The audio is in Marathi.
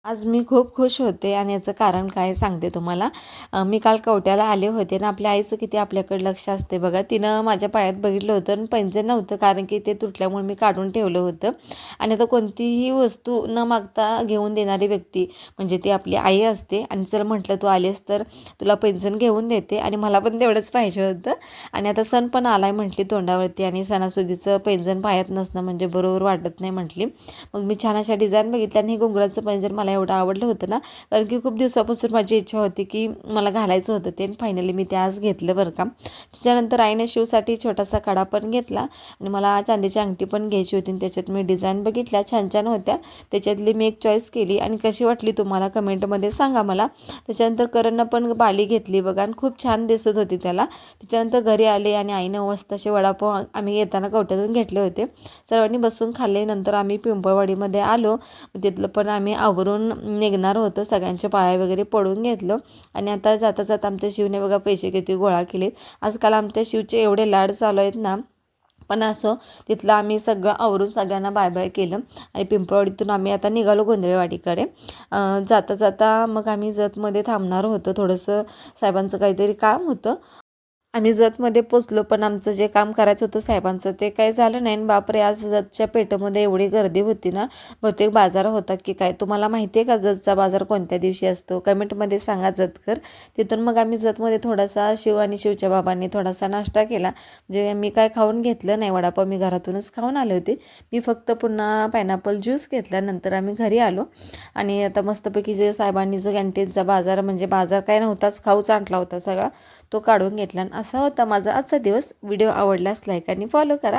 आज मी खूप खुश होते आणि याचं कारण काय सांगते तुम्हाला. मी काल कवट्याला आले होते आणि आपल्या आईचं किती आपल्याकडे लक्ष असते बघा. तिनं माझ्या पायात बघितलं होतं आणि पैंजण नव्हतं, कारण की ते तुटल्यामुळे मी काढून ठेवलं होतं. आणि आता कोणतीही वस्तू न मागता घेऊन देणारी व्यक्ती म्हणजे ती आपली आई असते. आणि चल म्हटलं तू आलीस तर तुला पैंजण घेऊन देते, आणि मला पण तेवढंच पाहिजे होतं. आणि आता सण पण आलाय म्हटली तोंडावरती, आणि सणासुदीचं पैंजण पायात नसणं म्हणजे बरोबर वाटत नाही म्हटली. मग मी छान अशा डिझाईन बघितल्या आणि हे घुंगराचं पैंजण मला एवढं आवडलं होतं ना, कारण की खूप दिवसापासून माझी इच्छा होती की मला घालायचं होतं ते, आणि फायनली मी ते आज घेतलं बरं का. त्याच्यानंतर आईने शिवसाठी छोटासा कडा पण घेतला, आणि मला चांदीची अंगठी पण घ्यायची होती, आणि त्याच्यात मी डिझाईन बघितल्या छान छान होत्या. त्याच्यातली मी एक चॉईस केली, आणि कशी वाटली तुम्हाला कमेंटमध्ये सांगा मला. त्याच्यानंतर करणनं पण बाली घेतली बघा, आणि खूप छान दिसत होती त्याला. त्याच्यानंतर घरी आले आणि आईनं मस्त असे वडापाव आम्ही येताना कवट्यातून घेतले होते. सर्वांनी बसून खाल्ले. नंतर आम्ही पिंपळवाडीमध्ये आलो. तिथलं पण आम्ही आवरून निघणार होतो, सगळ्यांच्या पाया वगैरे पडून घेतलं. आणि आता जाता जाता आमच्या शिवने बघा पैसे किती गोळा केलेत. आजकाल आमच्या शिवचे एवढे लाड चालू आहेत ना. पण असं तिथलं आम्ही सगळं आवरून सगळ्यांना बाय बाय केलं, आणि पिंपळवाडीतून आम्ही आता निघालो गोंधळेवाडीकडे. जाता जाता मग आम्ही जतमध्ये थांबणार होतो, थोडंसं साहेबांचं काहीतरी काम होतं. आम्ही जतमध्ये पोचलो, पण आमचं जे काम करायचं होतं साहेबांचं ते काही झालं नाही. आणि बापरे, आज जतच्या पेठेमध्ये एवढी गर्दी होती ना, बहुतेक बाजार होता की काय. तुम्हाला माहिती आहे का जतचा बाजार कोणत्या दिवशी असतो? कमेंटमध्ये सांगा जतकर. तिथून मग आम्ही जतमध्ये थोडासा शिव आणि शिवच्या बाबांनी थोडासा नाश्ता केला. म्हणजे मी काय खाऊन घेतलं नाही, वडापाव मी घरातूनच खाऊन आले होते. मी फक्त पुन्हा पायनॅपल ज्यूस घेतल्यानंतर आम्ही घरी आलो. आणि आता मस्तपैकी जे साहेबांनी जो कॅन्टीनचा बाजार, म्हणजे बाजार काय नव्हताच, खाऊच आणला होता सगळा, तो काढून घेतला. आणि असा होता माझा आजचा दिवस. व्हिडिओ आवडल्यास लाईक आणि फॉलो करा.